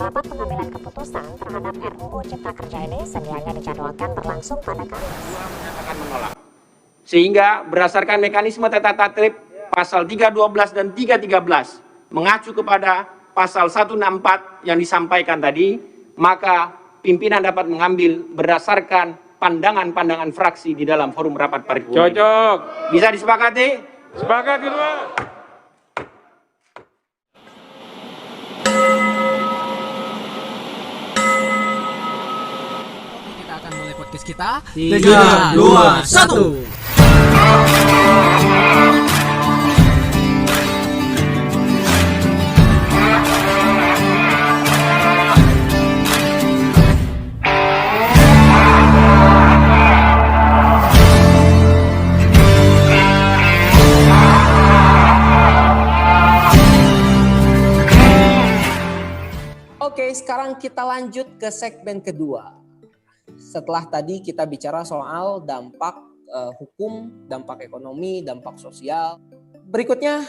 Rapat pengambilan keputusan terhadap RUU Cipta Kerja ini sedianya dijadwalkan berlangsung pada Kamis. Menyatakan menolak. Sehingga berdasarkan mekanisme tata tertib pasal 312 dan 313 mengacu kepada pasal 164 yang disampaikan tadi, maka pimpinan dapat mengambil berdasarkan pandangan-pandangan fraksi di dalam forum rapat paripurna. Cocok. Bisa disepakati? Sepakat kedua. Kita akan mulai podcast kita. 3, 2, 1. Oke, sekarang kita lanjut ke segmen kedua. Setelah tadi kita bicara soal dampak hukum, dampak ekonomi, dampak sosial. Berikutnya,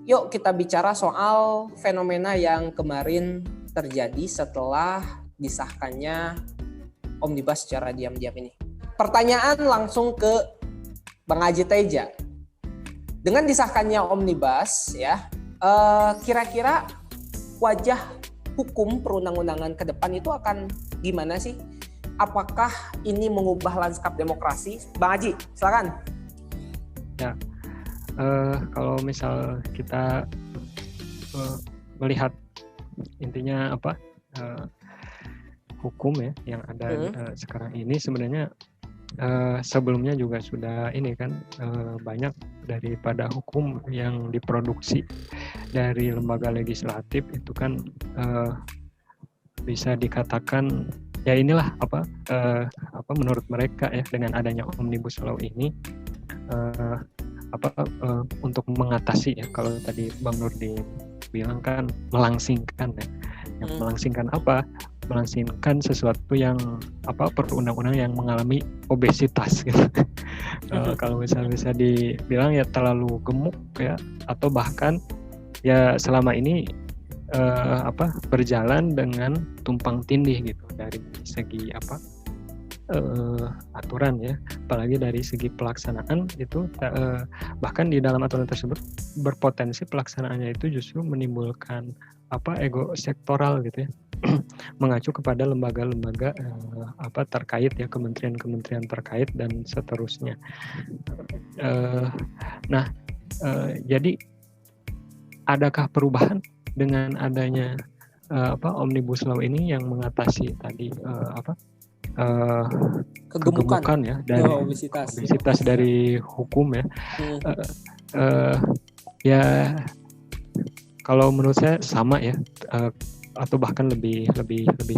yuk kita bicara soal fenomena yang kemarin terjadi setelah disahkannya Omnibus secara diam-diam ini. Pertanyaan langsung ke Bang Aji Teja. Dengan disahkannya Omnibus, ya, kira-kira wajah hukum perundang-undangan ke depan itu akan gimana sih? Apakah ini mengubah lanskap demokrasi? Bang Haji, silakan. Ya, kalau misal kita melihat intinya apa hukum ya yang ada sekarang ini sebenarnya sebelumnya juga sudah ini kan banyak daripada hukum yang diproduksi dari lembaga legislatif itu kan bisa dikatakan ya inilah apa menurut mereka ya dengan adanya Omnibus Law ini untuk mengatasi ya kalau tadi Bang Nurdin bilang kan melangsingkan ya. Yang melangsingkan apa? Melangsingkan sesuatu yang perundang-undang yang mengalami obesitas gitu. Kalau misalnya bisa dibilang ya terlalu gemuk ya atau bahkan ya selama ini berjalan dengan tumpang tindih gitu dari segi aturan ya, apalagi dari segi pelaksanaan itu bahkan di dalam aturan tersebut berpotensi pelaksanaannya itu justru menimbulkan ego sektoral gitu ya. Mengacu kepada lembaga-lembaga terkait ya, kementerian-kementerian terkait dan seterusnya. Jadi adakah perubahan dengan adanya Omnibus Law ini yang mengatasi tadi kegemukan ya dari obesitas dari hukum ya. Ya kalau menurut saya sama ya atau bahkan lebih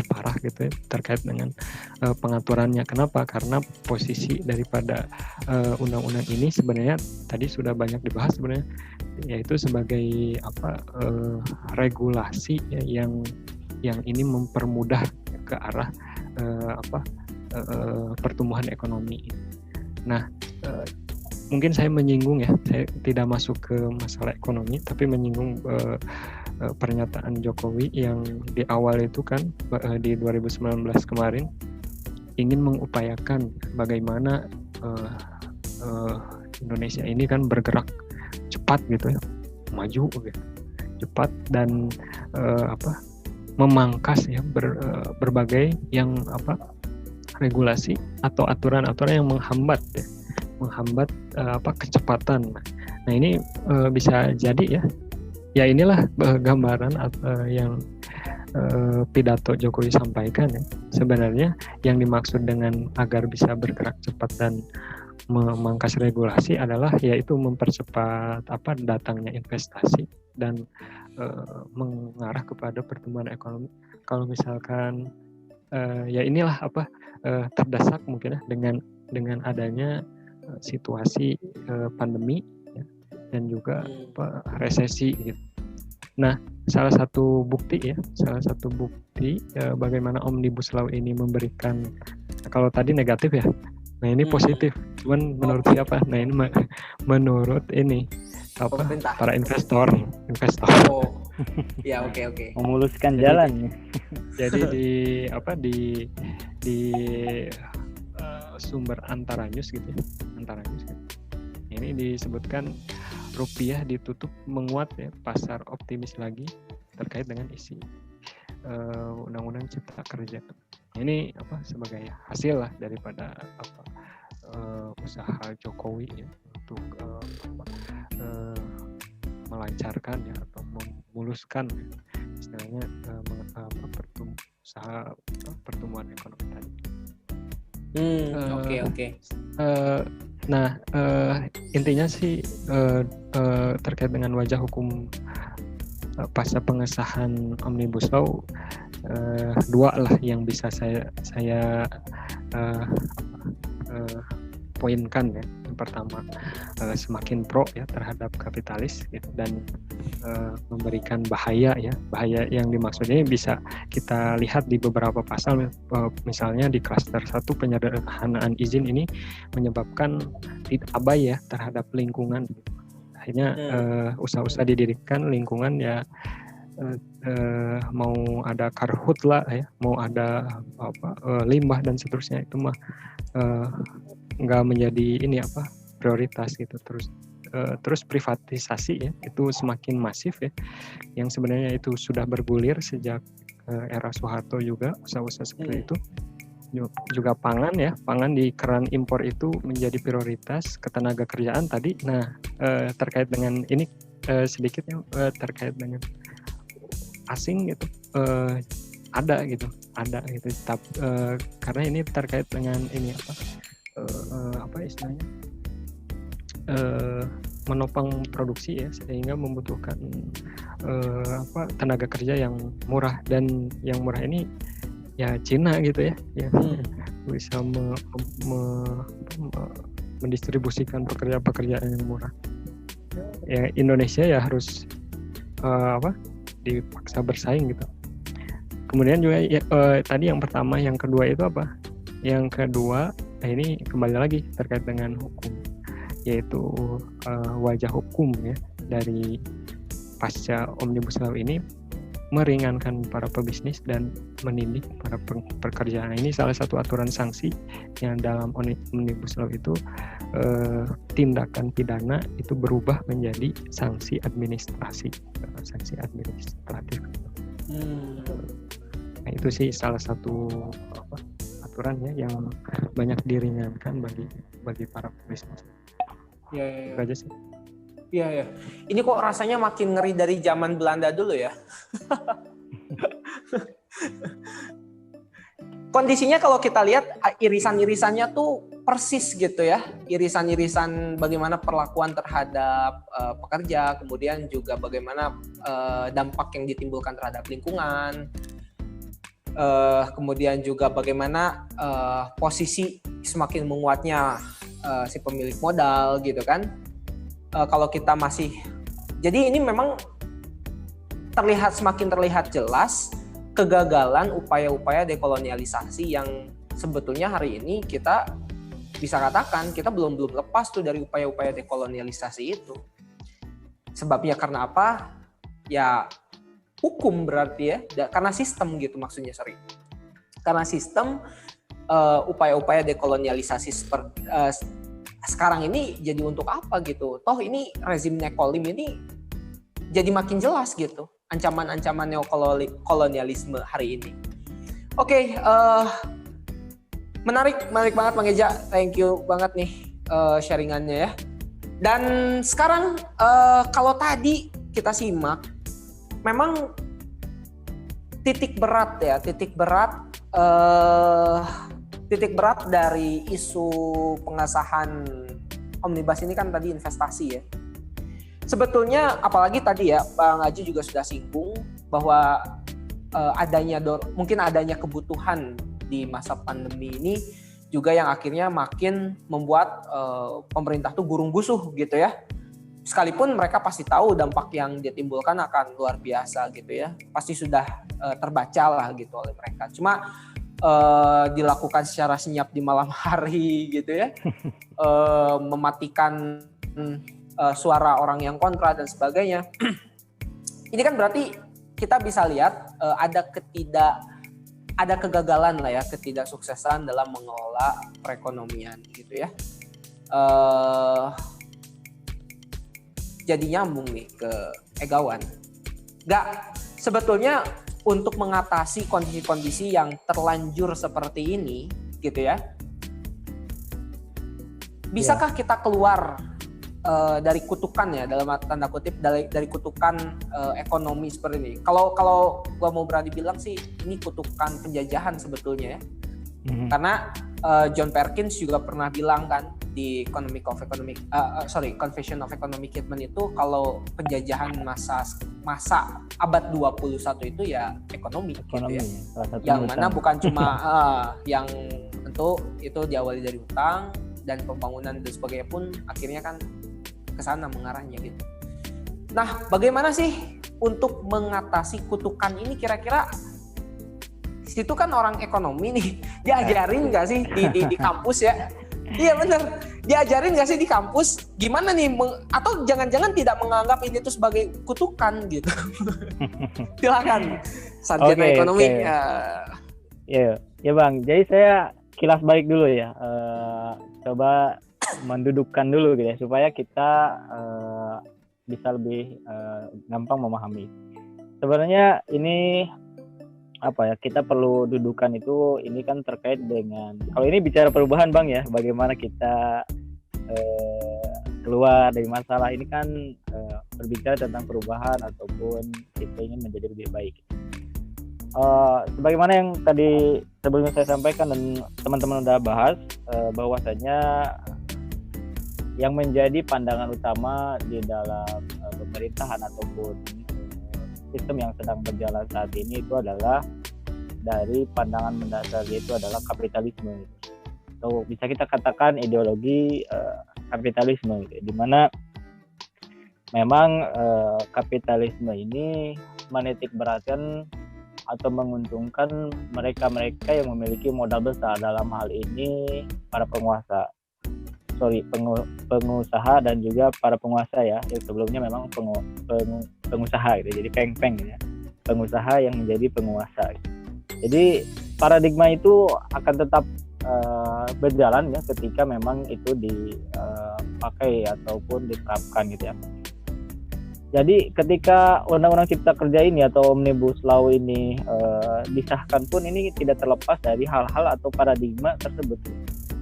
parah gitu ya terkait dengan pengaturannya. Kenapa? Karena posisi daripada undang-undang ini sebenarnya tadi sudah banyak dibahas sebenarnya, yaitu sebagai regulasi ya, yang ini mempermudah ke arah pertumbuhan ekonomi. Nah, mungkin saya menyinggung ya, saya tidak masuk ke masalah ekonomi, tapi menyinggung pernyataan Jokowi yang di awal itu kan di 2019 kemarin ingin mengupayakan bagaimana Indonesia ini kan bergerak cepat gitu ya, maju gitu, cepat dan memangkas ya berbagai yang regulasi atau aturan-aturan yang menghambat kecepatan. Nah ini bisa jadi ya inilah gambaran yang pidato Jokowi sampaikan ya. Sebenarnya yang dimaksud dengan agar bisa bergerak cepat dan memangkas regulasi adalah yaitu mempercepat datangnya investasi dan mengarah kepada pertumbuhan ekonomi. Kalau misalkan ya inilah terdesak mungkin ya dengan adanya situasi pandemi ya, dan juga resesi gitu. Nah, salah satu bukti bagaimana Omnibus Law ini memberikan, kalau tadi negatif ya, nah ini positif. Cuman menurut siapa? Nah ini menurut ini para investor. Ya, oke. Memuluskan Jadi- jalan ya. Jadi di sumber Antara News gitu ya. Antara News kan. Ini disebutkan rupiah ditutup menguat ya, pasar optimis lagi terkait dengan isi Undang-Undang Cipta Kerja. Ini sebagai hasil lah daripada usaha Jokowi ya untuk melancarkan ya atau memuluskan ya, istilahnya usaha pertumbuhan ekonomi tadi. Oke. Nah, intinya sih terkait dengan wajah hukum pasca pengesahan Omnibus Law, dua lah yang bisa saya poinkan ya. Yang pertama, semakin pro ya terhadap kapitalis gitu, dan memberikan bahaya ya. Bahaya yang dimaksudnya bisa kita lihat di beberapa pasal, misalnya di klaster 1 penyederhanaan izin ini menyebabkan abai ya terhadap lingkungan. Akhirnya usaha-usaha didirikan lingkungan ya, mau ada karhut lah ya, mau ada limbah dan seterusnya, itu mah nggak menjadi prioritas gitu. Terus privatisasi ya, itu semakin masif ya, yang sebenarnya itu sudah bergulir sejak era Soeharto juga, usaha-usaha seperti itu. Juga pangan ya, pangan di keran impor itu menjadi prioritas, ketenaga kerjaan tadi. Nah, terkait dengan ini sedikitnya terkait dengan asing gitu, ada gitu. Karena ini terkait dengan ini istilahnya menopang produksi ya, sehingga membutuhkan tenaga kerja yang murah, dan yang murah ini ya Cina gitu ya, bisa mendistribusikan pekerjaan yang murah. Ya Indonesia ya harus dipaksa bersaing gitu. Kemudian juga ya, tadi yang pertama, yang kedua itu apa? Yang kedua, ini kembali lagi terkait dengan hukum, yaitu wajah hukum ya dari pasca Omnibus Law ini meringankan para pebisnis dan mendidik para pekerja. Nah, ini salah satu aturan sanksi yang dalam Omnibus Law itu, tindakan pidana itu berubah menjadi sanksi administratif. Nah, itu sih salah satu aturan ya yang banyak diringankan bagi para pebisnis. Iya. Itu aja sih. Iya. Ini kok rasanya makin ngeri dari zaman Belanda dulu ya. Kondisinya kalau kita lihat irisan-irisannya tuh persis gitu ya. Irisan-irisan bagaimana perlakuan terhadap pekerja, kemudian juga bagaimana dampak yang ditimbulkan terhadap lingkungan. Kemudian juga bagaimana posisi semakin menguatnya si pemilik modal gitu kan. Kalau kita masih, jadi ini memang semakin terlihat jelas kegagalan upaya-upaya dekolonialisasi yang sebetulnya hari ini kita bisa katakan kita belum lepas tuh dari upaya-upaya dekolonialisasi itu. Sebabnya karena apa? Ya hukum berarti ya, karena sistem gitu maksudnya, karena sistem upaya-upaya dekolonialisasi seperti sekarang ini jadi untuk apa gitu? Toh ini rezim nekolim ini jadi makin jelas gitu, ancaman-ancaman neokolonialisme hari ini. Oke, menarik banget Bang Eja, thank you banget nih sharingannya ya. Dan sekarang kalau tadi kita simak, memang titik berat dari isu pengesahan Omnibus ini kan tadi investasi ya. Sebetulnya apalagi tadi ya Bang Aji juga sudah singgung bahwa mungkin adanya kebutuhan di masa pandemi ini juga yang akhirnya makin membuat pemerintah tuh gurung-gusuh gitu ya. Sekalipun mereka pasti tahu dampak yang ditimbulkan akan luar biasa gitu ya. Pasti sudah terbaca lah gitu oleh mereka. Cuma dilakukan secara senyap di malam hari gitu ya, mematikan suara orang yang kontra dan sebagainya. Ini kan berarti kita bisa lihat ada kegagalan lah ya, ketidaksuksesan dalam mengelola perekonomian gitu ya. Jadi nyambung nih ke Egawan. Sebetulnya untuk mengatasi kondisi-kondisi yang terlanjur seperti ini gitu ya, bisakah kita keluar dari kutukan ya, dalam tanda kutip dari kutukan ekonomi seperti ini? Kalau gua mau berani bilang sih ini kutukan penjajahan sebetulnya ya. Karena John Perkins juga pernah bilang kan di Confession of Economic Hitman itu, kalau penjajahan masa abad 21 itu ya ekonomi gitu ya. Yang mana bukan cuma yang tentu itu diawali dari hutang dan pembangunan dan sebagainya pun akhirnya kan ke sana mengarahnya gitu. Nah, bagaimana sih untuk mengatasi kutukan ini kira-kira? Situ kan orang ekonomi nih, diajarin nggak sih di kampus ya? Iya bener, diajarin nggak sih di kampus? Gimana nih? Atau jangan-jangan tidak menganggap ini tuh sebagai kutukan gitu? Silakan, sarjana ekonomi. Ya Bang. Jadi saya kilas balik dulu ya. Coba mendudukkan dulu gitu ya, supaya kita bisa lebih gampang memahami. Sebenarnya ini kita perlu dudukan itu, ini kan terkait dengan, kalau ini bicara perubahan Bang ya, bagaimana kita keluar dari masalah ini kan berbicara tentang perubahan ataupun kita ingin menjadi lebih baik. Sebagaimana yang tadi sebelumnya saya sampaikan dan teman-teman udah bahas, bahwasanya yang menjadi pandangan utama di dalam pemerintahan ataupun sistem yang sedang berjalan saat ini itu adalah dari pandangan mendasar, yaitu adalah kapitalisme. Atau bisa kita katakan ideologi kapitalisme, di mana memang kapitalisme ini menitik beratkan atau menguntungkan mereka-mereka yang memiliki modal besar, dalam hal ini para pengusaha dan juga para penguasa ya. Sebelumnya memang pengusaha gitu, jadi peng-peng gitu ya, pengusaha yang menjadi penguasa gitu. Jadi paradigma itu akan tetap berjalan ya ketika memang itu dipakai ataupun diterapkan gitu ya. Jadi ketika Undang-Undang Cipta Kerja ini atau Omnibus Law ini disahkan pun, ini tidak terlepas dari hal-hal atau paradigma tersebut,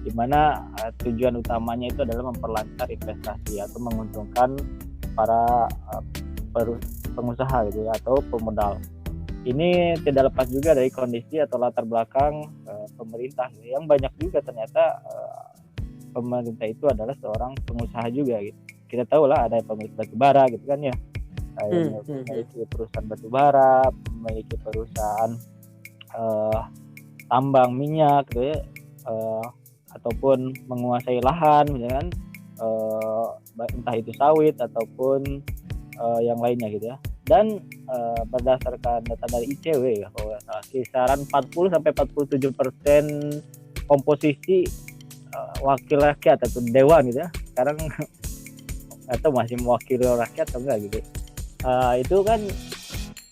di mana tujuan utamanya itu adalah memperlancar investasi atau menguntungkan para pengusaha gitu ya, atau pemodal. Ini tidak lepas juga dari kondisi atau latar belakang pemerintah gitu, yang banyak juga ternyata pemerintah itu adalah seorang pengusaha juga gitu. Kita tahu lah ada pemilik batubara gitu kan ya, memiliki perusahaan batubara, memiliki perusahaan tambang minyak gitu ya, ataupun menguasai lahan misalkan, entah itu sawit ataupun yang lainnya gitu ya. Dan berdasarkan data dari ICW ya, bahwa kisaran 40-47% komposisi wakil rakyat atau dewan gitu ya, sekarang atau masih mewakili rakyat atau enggak gitu, itu kan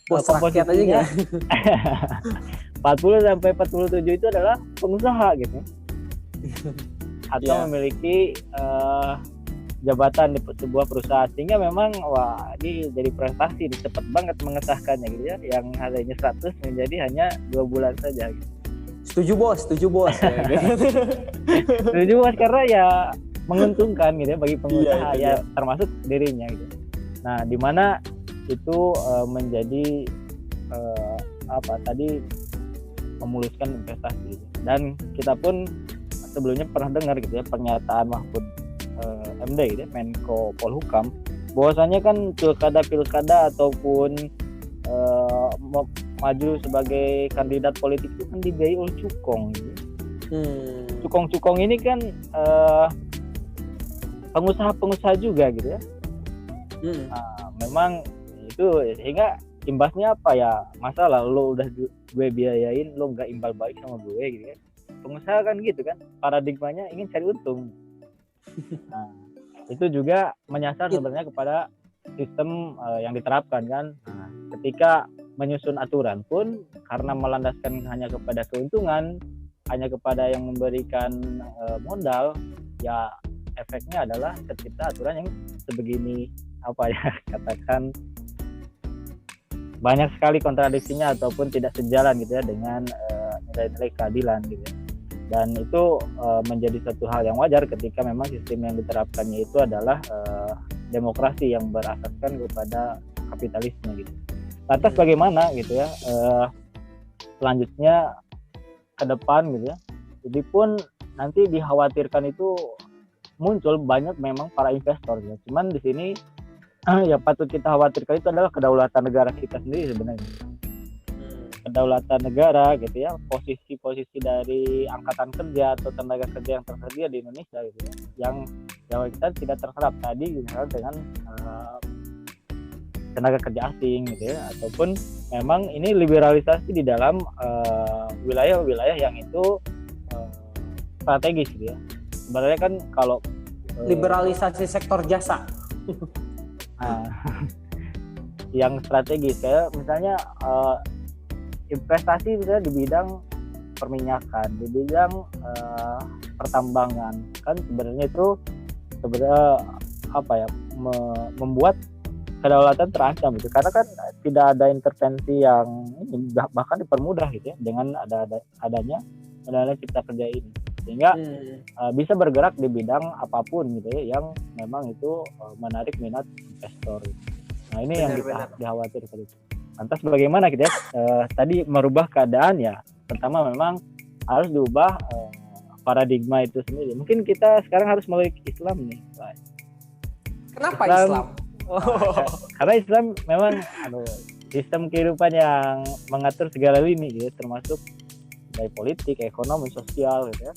komposisinya 40-47 itu adalah pengusaha gitu atau memiliki jabatan di sebuah perusahaan, sehingga memang ini jadi prestasi, cepat banget mengesahkannya gitu ya, yang harganya 100 menjadi hanya 2 bulan saja gitu. Setuju bos ya, gitu. Setuju bos, karena ya menguntungkan gitu ya bagi pengusaha, ya termasuk dirinya gitu. Nah, di mana itu menjadi tadi memuluskan investasi gitu. Dan kita pun sebelumnya pernah dengar gitu ya pernyataan Mahfud MD gitu ya, Menko Polhukam, bahwasanya kan pilkada ataupun maju sebagai kandidat politik itu kan dibiayai oleh cukong gitu. Cukong-cukong ini kan pengusaha-pengusaha juga gitu ya. Memang itu, sehingga imbasnya apa ya, masalah lo udah gue biayain, lo nggak imbal balik sama gue gitu ya. Pengusaha kan gitu kan, paradigmanya ingin cari untung. Nah, itu juga menyasar sebenarnya kepada sistem yang diterapkan kan. Nah, ketika menyusun aturan pun karena melandaskan hanya kepada keuntungan, hanya kepada yang memberikan modal, ya efeknya adalah tercipta aturan yang sebegini katakan banyak sekali kontradiksinya ataupun tidak sejalan gitu ya dengan nilai-nilai keadilan gitu ya. Dan itu menjadi satu hal yang wajar ketika memang sistem yang diterapkannya itu adalah demokrasi yang berasaskan kepada kapitalisme gitu. Lantas bagaimana gitu ya selanjutnya ke depan gitu ya. Jadi pun nanti dikhawatirkan itu muncul banyak memang para investor gitu. Cuman di sini yang patut kita khawatirkan itu adalah kedaulatan negara kita sendiri sebenarnya. Kedaulatan negara gitu ya, posisi-posisi dari angkatan kerja atau tenaga kerja yang tersedia di Indonesia gitu ya, yang kita tidak terserap tadi misalnya dengan tenaga kerja asing gitu ya, ataupun memang ini liberalisasi di dalam wilayah-wilayah yang itu strategis gitu ya. Sebenarnya kan kalau Liberalisasi sektor jasa. Yang strategis kayak misalnya investasi misalnya di bidang perminyakan, di bidang pertambangan, kan sebenarnya itu membuat kedaulatan terancam gitu, karena kan tidak ada intervensi yang bahkan dipermudah gitu ya dengan adanya Undang-Undang Cipta Kerja ini, sehingga bisa bergerak di bidang apapun gitu ya yang memang itu menarik minat investor gitu. Nah ini yang kita dikhawatirkan. Lantas bagaimana kita tadi merubah keadaan ya, pertama memang harus diubah paradigma itu sendiri. Mungkin kita sekarang harus melek Islam nih. Kenapa Islam? Karena Islam memang sistem kehidupan yang mengatur segala lini gitu, termasuk dari politik, ekonomi, sosial gitu ya.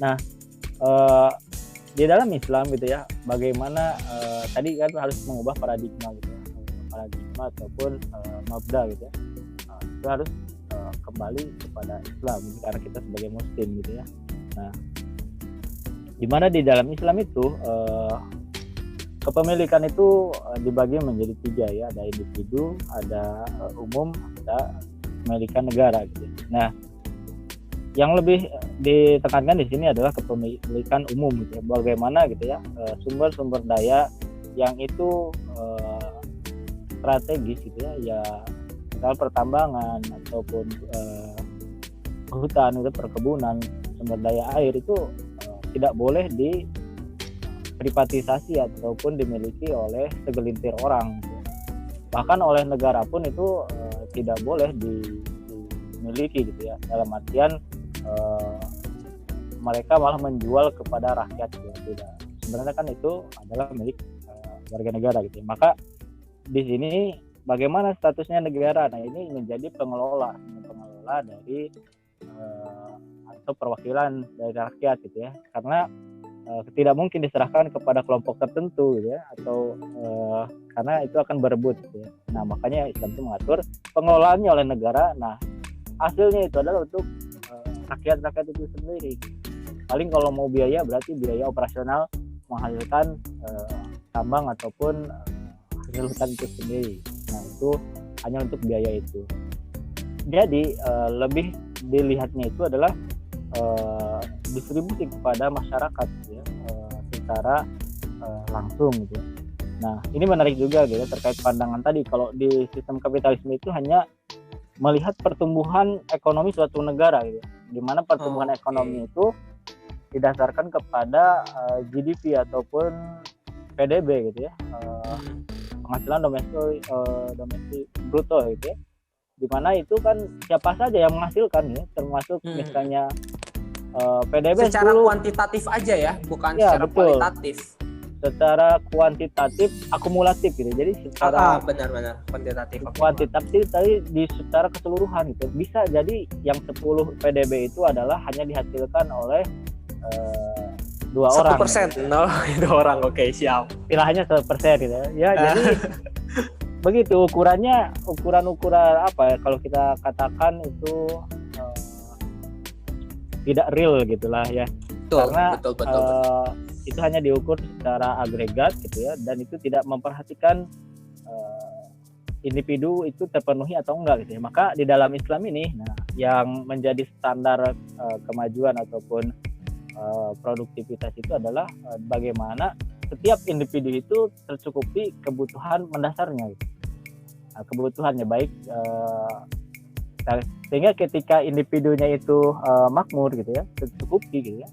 Nah di dalam Islam gitu ya, bagaimana tadi kan harus mengubah paradigma gitu ya, paradigma ataupun mabda gitu ya. Itu harus kembali kepada Islam karena kita sebagai Muslim gitu ya. Nah, di mana di dalam Islam itu kepemilikan itu dibagi menjadi 3 ya, ada individu, ada umum, ada kepemilikan negara gitu. Nah, yang lebih ditekankan di sini adalah kepemilikan umum gitu ya. Bagaimana gitu ya sumber-sumber daya yang itu strategis gitu ya misal pertambangan ataupun hutan, perkebunan, sumber daya air itu tidak boleh diprivatisasi ataupun dimiliki oleh segelintir orang gitu. Bahkan oleh negara pun itu tidak boleh dimiliki gitu ya, dalam artian mereka malah menjual kepada rakyat gitu. Tidak, sebenarnya kan itu adalah milik warga negara gitu. Maka di sini bagaimana statusnya negara? Nah ini menjadi pengelola dari atau perwakilan dari rakyat gitu ya, karena tidak mungkin diserahkan kepada kelompok tertentu gitu ya, atau karena itu akan berebut gitu ya. Nah makanya Islam itu mengatur pengelolaannya oleh negara. Nah hasilnya itu adalah untuk rakyat itu sendiri. Paling kalau mau biaya berarti biaya operasional menghasilkan tambang ataupun hasil hutan itu sendiri. Nah itu hanya untuk biaya itu. Jadi lebih dilihatnya itu adalah distribusi kepada masyarakat gitu ya, secara langsung gitu. Nah ini menarik juga gitu terkait pandangan tadi, kalau di sistem kapitalisme itu hanya melihat pertumbuhan ekonomi suatu negara gitu, di mana pertumbuhan ekonomi itu didasarkan kepada GDP ataupun PDB gitu ya, penghasilan domestik bruto gitu ya, di mana itu kan siapa saja yang menghasilkan ya, termasuk misalnya PDB secara 10, kuantitatif aja ya, bukan ya, secara betul. kualitatif. Secara kuantitatif akumulatif gitu, jadi secara benar-benar kuantitatif tadi secara keseluruhan gitu, bisa jadi yang 10 PDB itu adalah hanya dihasilkan oleh 2 orang. 1%, no, 2 orang, oke, siap. Istilahnya 1% gitu ya. Jadi begitu ukuran apa ya, kalau kita katakan itu tidak real gitulah ya. Betul, Karena betul. itu hanya diukur secara agregat gitu ya, dan itu tidak memperhatikan individu itu terpenuhi atau enggak gitu ya. Maka di dalam Islam ini, nah, yang menjadi standar kemajuan ataupun produktivitas itu adalah bagaimana setiap individu itu tercukupi kebutuhan mendasarnya gitu. Nah, kebutuhannya baik sehingga ketika individunya itu makmur gitu ya, tercukupi gitu ya,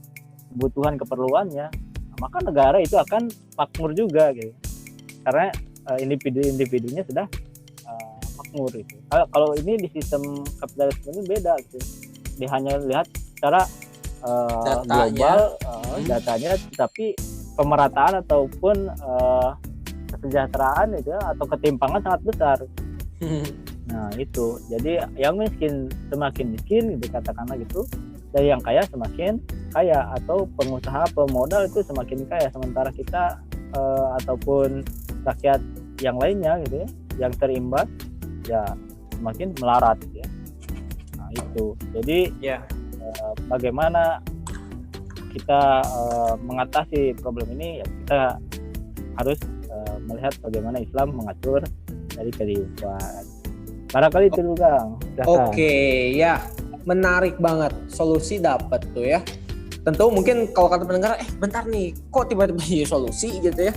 kebutuhan keperluannya, maka negara itu akan makmur juga gitu. Karena individu-individunya sudah makmur gitu. Kalau ini di sistem kapitalisme ini beda gitu. Dia hanya lihat secara global datanya, tapi pemerataan ataupun kesejahteraan itu ya, atau ketimpangan sangat besar. Nah itu, jadi yang miskin semakin miskin gitu katakanlah gitu, dan yang kaya semakin kaya, atau pengusaha pemodal itu semakin kaya, sementara kita ataupun rakyat yang lainnya gitu ya, yang terimbas ya semakin melarat gitu ya. Nah itu, jadi bagaimana kita mengatasi problem ini ya, kita harus melihat bagaimana Islam mengatur dari kehidupan. Barangkali itu dulu Kang. Oke, ya menarik banget, solusi dapat tuh ya. Tentu mungkin kalau kata pendengar, bentar nih, kok tiba-tiba jadi solusi gitu ya?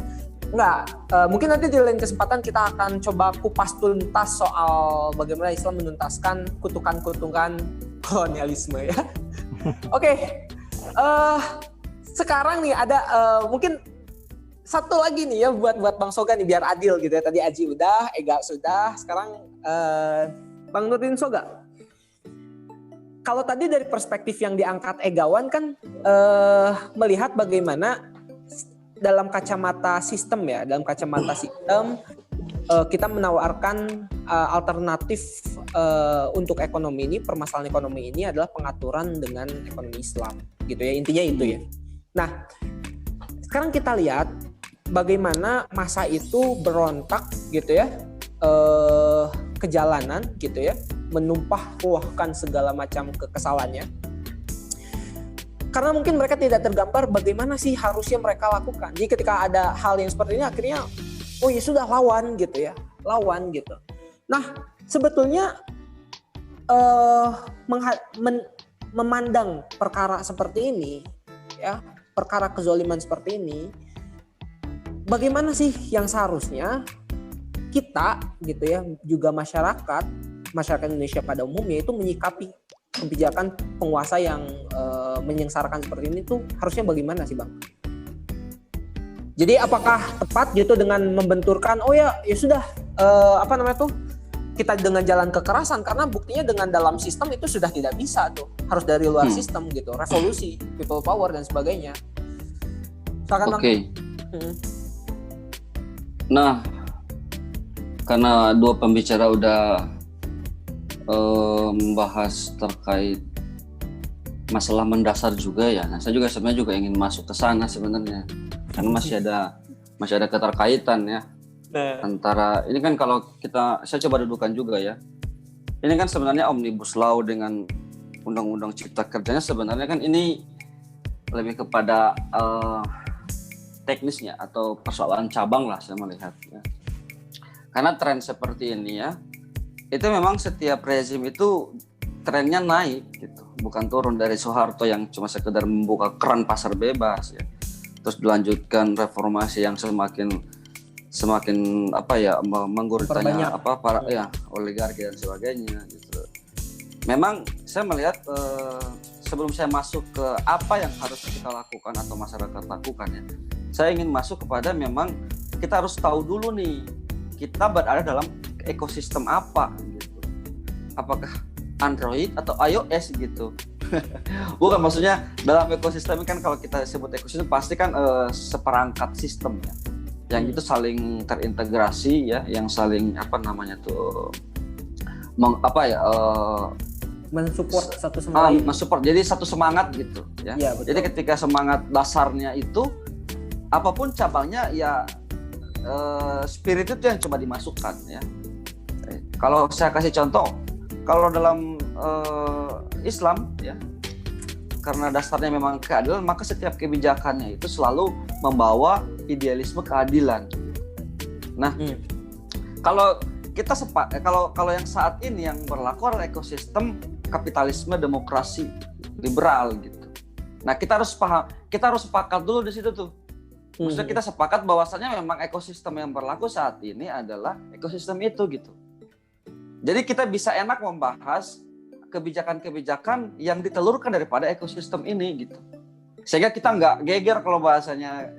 Enggak, mungkin nanti di lain kesempatan kita akan coba kupas tuntas soal bagaimana Islam menuntaskan kutukan-kutukan kolonialisme ya. Oke, sekarang nih ada mungkin satu lagi nih ya buat Bang Soga nih biar adil gitu ya. Tadi Aji udah, Ega sudah, sekarang Bang Nurdin Soga. Kalau tadi dari perspektif yang diangkat Egawan kan melihat bagaimana dalam kacamata sistem ya, kita menawarkan alternatif untuk ekonomi ini, permasalahan ekonomi ini adalah pengaturan dengan ekonomi Islam gitu ya, intinya itu ya. Nah, sekarang kita lihat bagaimana masa itu berontak gitu ya, ke jalanan gitu ya, menumpahkan segala macam kekesalannya. Karena mungkin mereka tidak tergambar bagaimana sih harusnya mereka lakukan. Jadi ketika ada hal yang seperti ini akhirnya oh ya sudah lawan gitu ya, lawan gitu. Nah sebetulnya memandang perkara seperti ini ya, perkara kezoliman seperti ini, bagaimana sih yang seharusnya kita gitu ya, juga masyarakat Indonesia pada umumnya itu menyikapi kebijakan penguasa yang menyengsarakan seperti ini tuh harusnya bagaimana sih Bang? Jadi apakah tepat gitu dengan membenturkan ya sudah kita dengan jalan kekerasan, karena buktinya dengan dalam sistem itu sudah tidak bisa tuh, harus dari luar sistem gitu, revolusi, people power dan sebagainya. Silakan Bang. Nah, karena dua pembicara udah membahas terkait masalah mendasar juga ya. Nah, saya juga sebenarnya juga ingin masuk ke sana sebenarnya, karena masih ada keterkaitan ya. Antara ini kan kalau saya coba dudukan juga ya. Ini kan sebenarnya Omnibus Law dengan Undang-Undang Cipta Kerjanya sebenarnya kan ini lebih kepada teknisnya atau persoalan cabang lah saya melihat ya. Karena tren seperti ini ya, itu memang setiap rezim itu trennya naik gitu, bukan turun. Dari Soeharto yang cuma sekedar membuka keran pasar bebas ya, terus dilanjutkan reformasi yang semakin menggurutanya para oligarki dan sebagainya gitu. Memang saya melihat sebelum saya masuk ke apa yang harus kita lakukan atau masyarakat lakukan ya, saya ingin masuk kepada memang kita harus tahu dulu nih, kita berada dalam ekosistem apa gitu. Apakah Android atau iOS gitu. Bukan, maksudnya dalam ekosistem kan kalau kita sebut ekosistem pasti kan seperangkat sistem ya, yang itu saling terintegrasi ya, yang saling mensupport satu sama lain. Mensupport, jadi satu semangat gitu ya. Ya, jadi ketika semangat dasarnya itu apapun cabangnya ya, spirit itu yang coba dimasukkan ya. Kalau saya kasih contoh, kalau dalam Islam ya, karena dasarnya memang keadilan, maka setiap kebijakannya itu selalu membawa idealisme keadilan. Nah, kalau kita kalau yang saat ini yang berlaku adalah ekosistem kapitalisme demokrasi liberal gitu. Nah, kita harus sepakat dulu di situ tuh. Maksudnya kita sepakat bahwasannya memang ekosistem yang berlaku saat ini adalah ekosistem itu gitu. Jadi kita bisa enak membahas kebijakan-kebijakan yang ditelurkan daripada ekosistem ini gitu. Sehingga kita nggak geger kalau bahasanya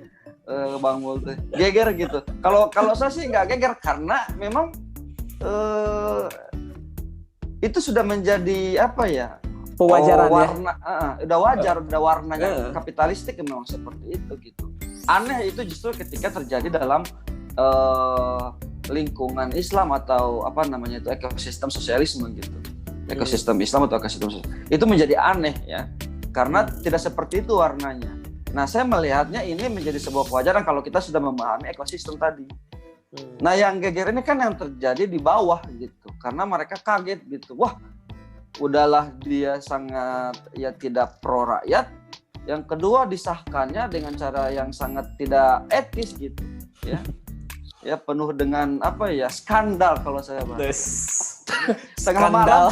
Bang Mul tuh. Geger gitu. Kalau saya sih nggak geger karena memang itu sudah menjadi apa ya? Pewajaran warna, udah wajar, udah warnanya kapitalistik memang seperti itu gitu. Aneh itu justru ketika terjadi dalam lingkungan Islam atau apa namanya itu ekosistem sosialisme gitu. Ekosistem Islam atau ekosistem sosialisme. Itu menjadi aneh ya. Karena tidak seperti itu warnanya. Nah, saya melihatnya ini menjadi sebuah kewajaran kalau kita sudah memahami ekosistem tadi. Nah, yang geger ini kan yang terjadi di bawah gitu. Karena mereka kaget gitu. Wah, udahlah dia sangat ya tidak pro rakyat. Yang kedua disahkannya dengan cara yang sangat tidak etis gitu, ya. Ya penuh dengan apa ya skandal kalau saya bahas. Tengah malam.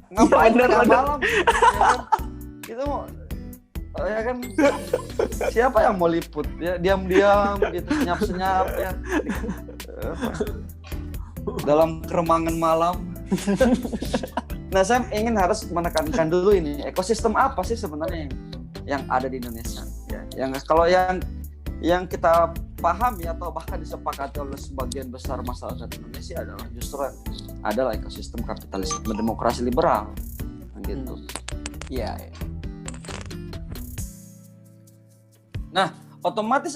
Ngapain tengah malam? Itu ya kan siapa yang mau liput ya diam-diam gitu senyap-senyap ya dalam keremangan malam. Nah, saya ingin harus menekankan dulu ini ekosistem apa sih sebenarnya yang ada di Indonesia ya. Yang kalau yang kita pahami atau bahkan disepakati oleh sebagian besar masyarakat Indonesia adalah ekosistem kapitalisme demokrasi liberal gitu. Iya. Nah, otomatis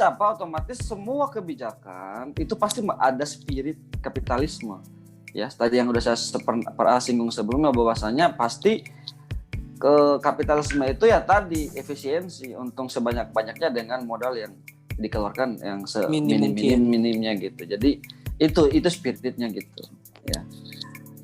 semua kebijakan itu pasti ada spirit kapitalisme. Ya, tadi yang udah saya singgung sebelumnya bahwasanya pasti ke kapitalisme itu ya tadi efisiensi, untung sebanyak-banyaknya dengan modal yang dikeluarkan yang minim-minimnya gitu. Jadi itu spiritnya gitu. Ya.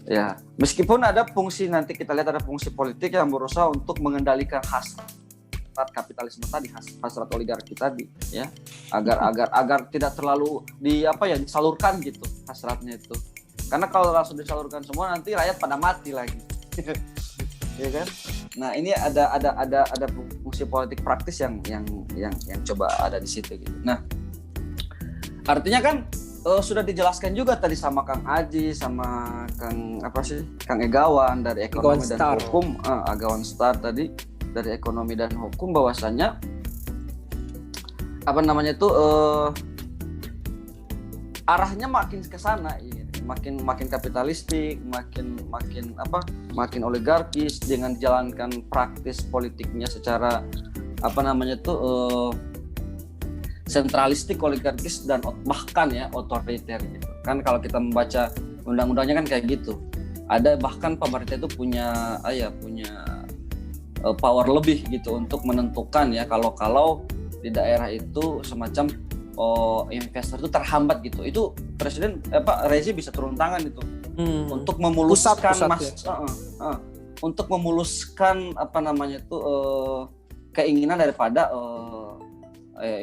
Ya, meskipun ada fungsi nanti kita lihat ada fungsi politik yang berusaha untuk mengendalikan hasrat kapitalisme tadi, hasrat oligarki tadi ya. Agar tidak terlalu disalurkan gitu hasratnya itu. Karena kalau langsung disalurkan semua nanti rakyat pada mati lagi. Ya kan? Nah, ini ada fungsi politik praktis yang coba ada di situ gitu. Nah, artinya kan sudah dijelaskan juga tadi sama Kang Aji sama Kang Egawan dari ekonomi dan hukum, Agawan Star tadi dari ekonomi dan hukum bahwasannya arahnya makin ke sana ya. Makin kapitalistik, makin oligarkis dengan dijalankan praktis politiknya secara sentralistik, oligarkis dan bahkan ya otoriter gitu. Kan kalau kita membaca undang-undangnya kan kayak gitu. Ada bahkan pemerintah itu punya power lebih gitu untuk menentukan ya kalau di daerah itu semacam investor itu terhambat gitu. Itu presiden Rezi bisa turun tangan itu untuk memuluskan untuk memuluskan keinginan daripada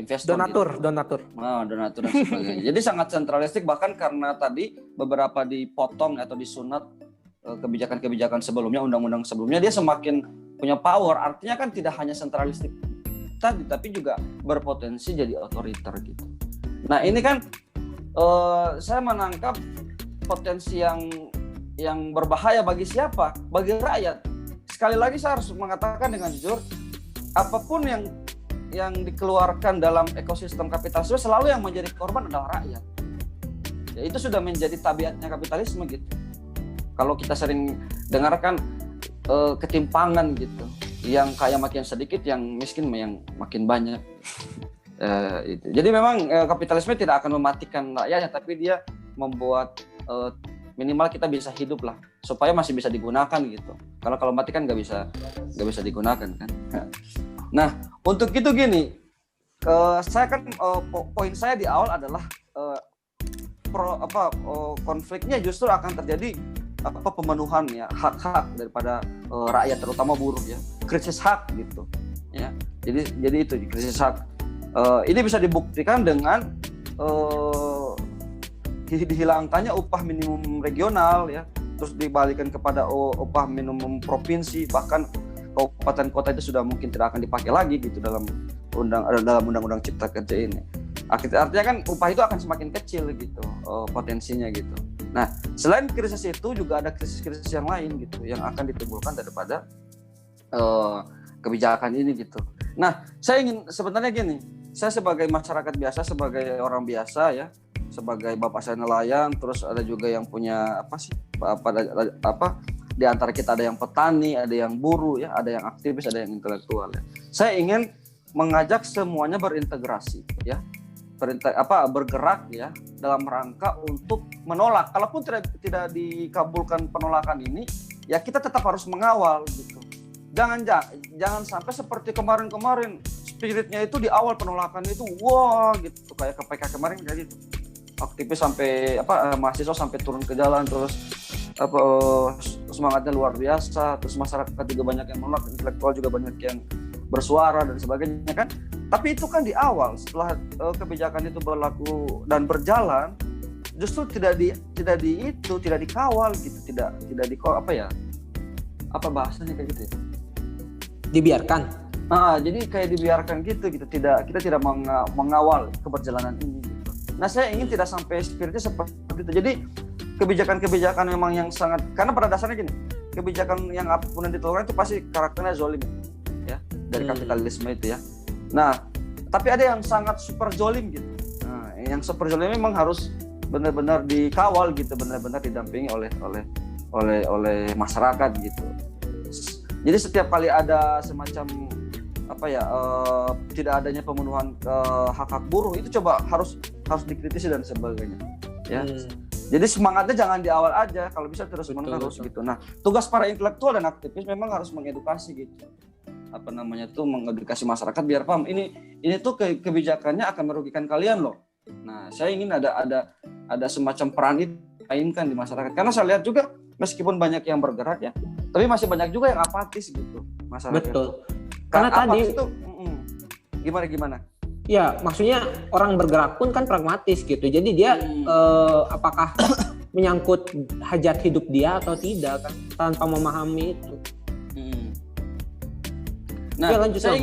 investor donatur. Donatur dan sebagainya. Jadi sangat sentralistik bahkan karena tadi beberapa dipotong atau disunat kebijakan-kebijakan sebelumnya, undang-undang sebelumnya dia semakin punya power. Artinya kan tidak hanya sentralistik tadi tapi juga berpotensi jadi otoriter gitu. Nah, ini kan saya menangkap potensi yang berbahaya bagi siapa? Bagi rakyat. Sekali lagi saya harus mengatakan dengan jujur, apapun yang dikeluarkan dalam ekosistem kapitalisme selalu yang menjadi korban adalah rakyat. Ya, itu sudah menjadi tabiatnya kapitalisme gitu. Kalau kita sering dengarkan ketimpangan gitu, yang kaya makin sedikit, yang miskin yang makin banyak. Itu. Jadi memang kapitalisme tidak akan mematikan rakyatnya, tapi dia membuat minimal kita bisa hidup lah, supaya masih bisa digunakan gitu. Karena kalau mati kan nggak bisa digunakan kan. Nah, untuk itu gini, saya kan poin saya di awal adalah konfliknya justru akan terjadi pemenuhan ya hak-hak daripada rakyat terutama buruh ya, krisis hak gitu ya. Jadi itu krisis hak. Ini bisa dibuktikan dengan dihilangkannya upah minimum regional ya, terus dibalikan kepada upah minimum provinsi, bahkan kabupaten kota itu sudah mungkin tidak akan dipakai lagi gitu dalam undang-undang Cipta Kerja ini. Artinya kan upah itu akan semakin kecil gitu potensinya gitu. Nah, selain krisis itu juga ada krisis-krisis yang lain gitu yang akan ditimbulkan daripada kebijakan ini gitu. Nah, saya ingin sebenarnya gini, saya sebagai masyarakat biasa, sebagai orang biasa ya, sebagai bapak saya nelayan, terus ada juga yang punya di antara kita ada yang petani, ada yang buruh ya, ada yang aktivis, ada yang intelektual ya. Saya ingin mengajak semuanya berintegrasi ya. Bergerak ya dalam rangka untuk menolak. Kalaupun tidak dikabulkan penolakan ini, ya kita tetap harus mengawal gitu. Jangan sampai seperti kemarin spiritnya itu di awal penolakan itu wah gitu kayak KPK kemarin kayak gitu. Aktivis sampai mahasiswa sampai turun ke jalan, terus semangatnya luar biasa, terus masyarakat juga banyak yang menolak, intelektual juga banyak yang bersuara dan sebagainya kan. Tapi itu kan di awal, setelah kebijakan itu berlaku dan berjalan, justru tidak dikawal gitu, tidak bahasanya kayak gitu ya? Dibiarkan. Jadi kayak dibiarkan gitu, kita tidak mengawal keberjalanan ini gitu. Nah, saya ingin tidak sampai spiritnya seperti itu. Jadi kebijakan-kebijakan memang yang sangat, karena pada dasarnya gini, kebijakan yang apapun yang diteluarkan itu pasti karakternya zolim ya, dari kapitalisme itu ya. Nah, tapi ada yang sangat super zolim gitu. Nah, yang super zolim memang harus benar-benar dikawal gitu, benar-benar didampingi oleh masyarakat gitu. Jadi setiap kali ada semacam tidak adanya pemenuhan hak-hak buruh itu coba harus dikritisi dan sebagainya. Ya. Jadi semangatnya jangan di awal aja, kalau bisa terus menerus gitu. Nah, tugas para intelektual dan aktivis memang harus mengedukasi gitu. Mengedukasi masyarakat biar paham ini tuh kebijakannya akan merugikan kalian loh. Nah, saya ingin ada semacam peran itu mainkan di masyarakat. Karena saya lihat juga meskipun banyak yang bergerak ya, tapi masih banyak juga yang apatis gitu masyarakat. Betul. Karena tadi itu gimana? Ya, maksudnya orang bergerak pun kan pragmatis gitu. Jadi dia apakah menyangkut hajat hidup dia atau tidak kan, tanpa memahami itu. Nah, saya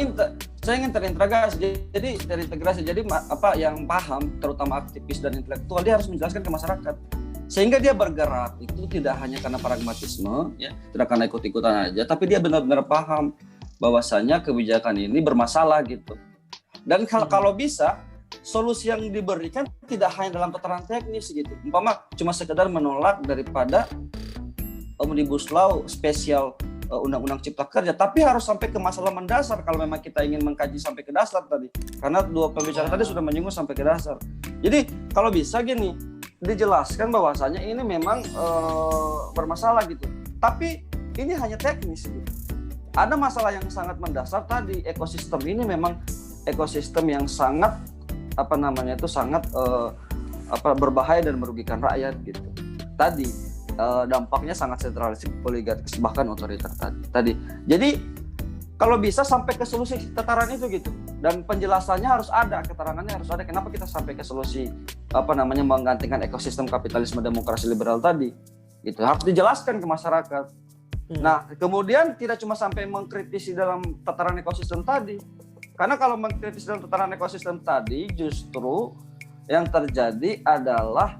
ingin terintegrasi. Jadi yang paham, terutama aktivis dan intelektual, dia harus menjelaskan ke masyarakat. Sehingga dia bergerak itu tidak hanya karena pragmatisme, ya, tidak karena ikut-ikutan aja, tapi dia benar-benar paham bahwasanya kebijakan ini bermasalah gitu. Dan kalau bisa solusi yang diberikan tidak hanya dalam tataran teknis gitu. Umpama cuma sekedar menolak daripada Omnibus Law spesial Undang-Undang Cipta Kerja, tapi harus sampai ke masalah mendasar kalau memang kita ingin mengkaji sampai ke dasar tadi. Karena dua pembicara tadi sudah menyinggung sampai ke dasar. Jadi kalau bisa gini, dijelaskan bahwasanya ini memang bermasalah gitu. Tapi ini hanya teknis gitu. Ada masalah yang sangat mendasar tadi, ekosistem ini memang ekosistem yang sangat sangat berbahaya dan merugikan rakyat gitu. Tadi dampaknya sangat sentralistik, oligarkis, bahkan otoriter tadi. Jadi kalau bisa sampai ke solusi tataran itu gitu, dan penjelasannya harus ada, keterangannya harus ada. Kenapa kita sampai ke solusi menggantikan ekosistem kapitalisme demokrasi liberal tadi? Gitu harus dijelaskan ke masyarakat. Nah, kemudian tidak cuma sampai mengkritisi dalam tataran ekosistem tadi, karena kalau mengkritisi dalam tataran ekosistem tadi, justru yang terjadi adalah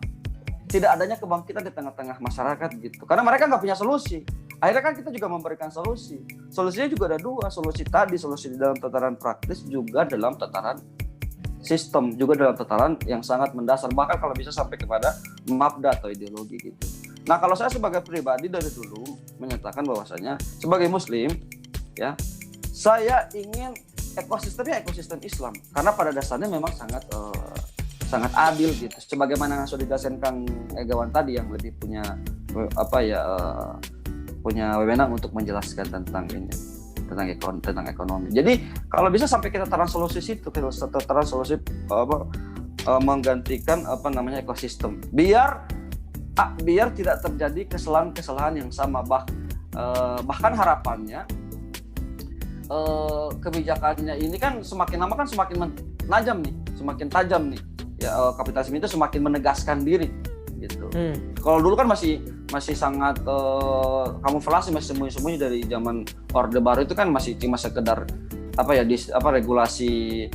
tidak adanya kebangkitan di tengah-tengah masyarakat gitu. Karena mereka nggak punya solusi. Akhirnya kan kita juga memberikan solusi. Solusinya juga ada dua, solusi di dalam tataran praktis, juga dalam tataran sistem, juga dalam tataran yang sangat mendasar. Bahkan kalau bisa sampai kepada mabda atau ideologi gitu. Nah, kalau saya sebagai pribadi dari dulu menyatakan bahwasanya sebagai Muslim, ya, saya ingin ekosistemnya ekosistem Islam. Karena pada dasarnya memang sangat adil gitu. Sebagaimana yang sudah dijelaskan Kang Egawan tadi yang lebih punya punya wewenang untuk menjelaskan tentang ini, tentang ekonomi. Jadi kalau bisa sampai kita tataran solusi situ, tataran solusi menggantikan ekosistem. Biar tidak terjadi kesalahan yang sama, bahkan harapannya kebijakannya ini kan semakin lama kan semakin tajam nih ya, kapitalisme itu semakin menegaskan diri gitu. Kalau dulu kan masih sangat kamuflase, masih sembunyi-sembunyi dari zaman Orde Baru itu kan masih cuma sekedar regulasi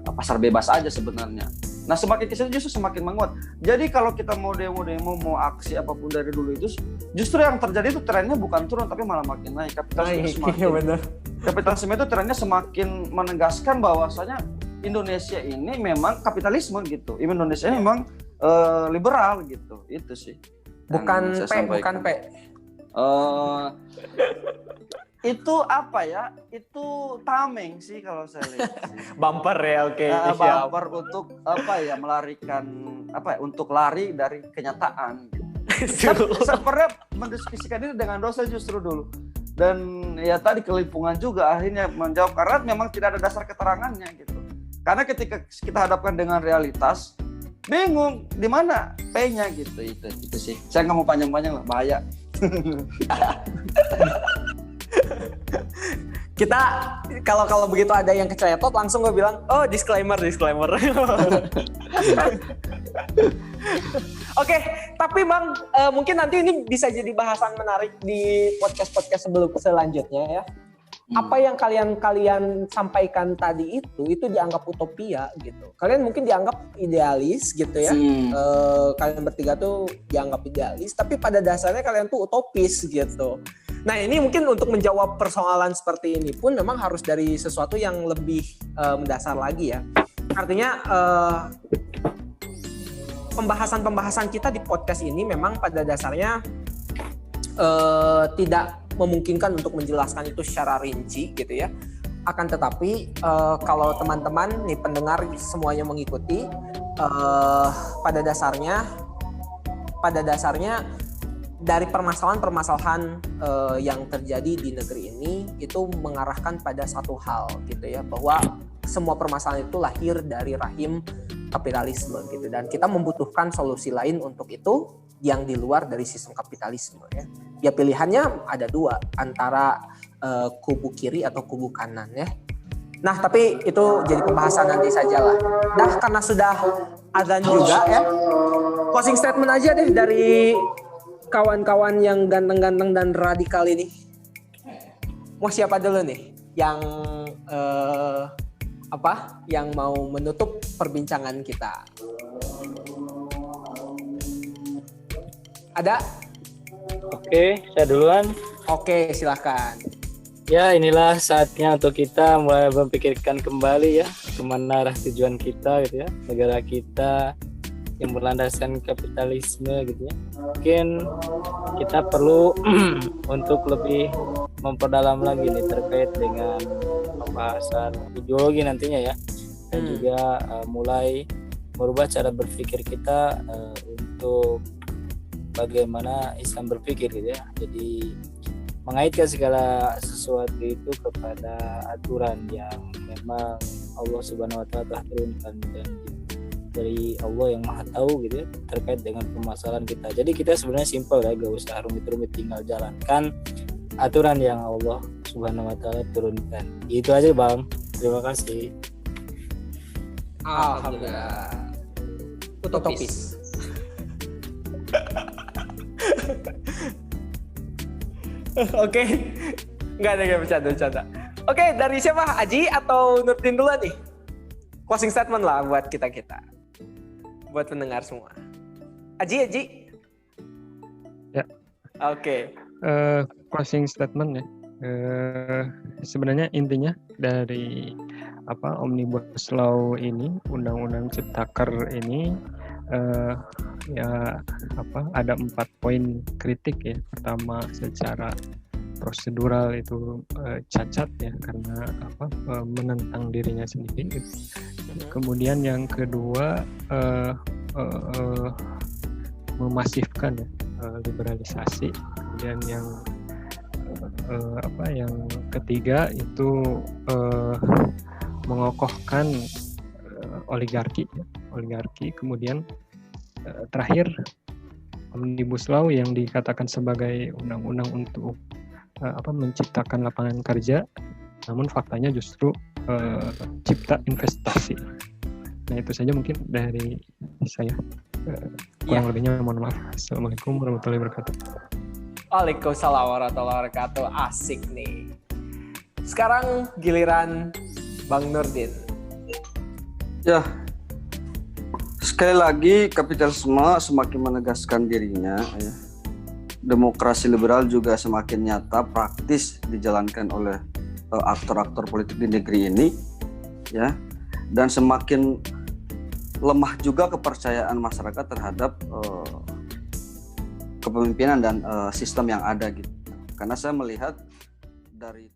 pasar bebas aja sebenarnya. Nah semakin kesini justru semakin menguat. Jadi kalau kita mau demo-demo, mau aksi apapun dari dulu itu, justru yang terjadi itu trennya bukan turun tapi malah makin naik. Kapitalisme itu trennya semakin menegaskan bahwasanya Indonesia ini memang kapitalisme gitu. Indonesia ini memang liberal gitu. Itu sih. Bukan P. Itu apa ya? Itu tameng sih kalau saya lihat. Bumper ya, oke. Bumper untuk melarikan untuk lari dari kenyataan. Saya pernah mendiskusikan ini dengan dosen justru dulu. Dan ya tadi kelimpungan juga akhirnya menjawab karena memang tidak ada dasar keterangannya gitu. Karena ketika kita hadapkan dengan realitas, bingung di mana P-nya gitu. Itu sih. Saya nggak mau panjang-panjang lah, bahaya. Kita kalau begitu ada yang kecetot langsung gue bilang, oh disclaimer. Oke, tapi Bang, mungkin nanti ini bisa jadi bahasan menarik di podcast selanjutnya ya. Apa yang kalian sampaikan tadi itu dianggap utopia gitu. Kalian mungkin dianggap idealis gitu ya. Kalian bertiga tuh dianggap idealis, tapi pada dasarnya kalian tuh utopis gitu. Nah ini mungkin untuk menjawab persoalan seperti ini pun memang harus dari sesuatu yang lebih mendasar lagi ya. Artinya pembahasan kita di podcast ini memang pada dasarnya tidak memungkinkan untuk menjelaskan itu secara rinci gitu ya. Akan tetapi kalau teman-teman nih pendengar semuanya mengikuti, pada dasarnya dari permasalahan yang terjadi di negeri ini itu mengarahkan pada satu hal gitu ya, bahwa semua permasalahan itu lahir dari rahim kapitalisme gitu, dan kita membutuhkan solusi lain untuk itu yang di luar dari sistem kapitalisme ya. Ya pilihannya ada dua, antara kubu kiri atau kubu kanan ya. Nah tapi itu jadi pembahasan nanti sajalah. Nah karena sudah azan juga ya, closing statement aja deh dari kawan-kawan yang ganteng-ganteng dan radikal ini. Mau siapa dulu nih yang yang mau menutup perbincangan kita? Ada? Oke, saya duluan. Oke, silakan. Ya, inilah saatnya untuk kita mulai memikirkan kembali ya kemana arah tujuan kita gitu ya, negara kita yang berlandaskan kapitalisme gitu ya. Mungkin kita perlu untuk lebih memperdalam lagi nih terkait dengan pembahasan ideologi nantinya ya, dan juga mulai merubah cara berpikir kita untuk bagaimana Islam berpikir gitu ya. Jadi mengaitkan segala sesuatu itu kepada aturan yang memang Allah Subhanahu wa taala telah turunkan dan dari Allah yang Maha Tahu gitu ya, terkait dengan permasalahan kita. Jadi kita sebenarnya simpel ya, gak usah rumit-rumit, tinggal jalankan aturan yang Allah Subhanahu wa taala turunkan. Itu aja Bang. Terima kasih. Alhamdulillah. Utopis. Oke. Enggak bercanda. Oke, dari siapa? Aji atau Nurdin dulu nih? Closing statement lah buat kita. Buat pendengar semua. Aji. Ya. Oke. Closing statement ya. Sebenarnya intinya dari Omnibus Law ini, Undang-Undang Ciptaker ini ada 4 poin kritik ya. Pertama, secara prosedural itu cacat ya, karena menentang dirinya sendiri gitu. Kemudian yang kedua memasifkan ya, liberalisasi. Kemudian yang ketiga itu mengokohkan oligarki. Kemudian terakhir Omnibus Law yang dikatakan sebagai undang-undang untuk menciptakan lapangan kerja, namun faktanya justru cipta investasi. Nah itu saja mungkin dari saya. kurang lebihnya mohon maaf. Assalamualaikum warahmatullahi wabarakatuh. Waalaikumsalam warahmatullahi wabarakatuh. Asik nih. Sekarang giliran Bang Nurdin. Ya, sekali lagi kapitalisme semakin menegaskan dirinya. Ya. Demokrasi liberal juga semakin nyata, praktis dijalankan oleh aktor-aktor politik di negeri ini, ya. Dan semakin lemah juga kepercayaan masyarakat terhadap kepemimpinan dan sistem yang ada gitu. Karena saya melihat dari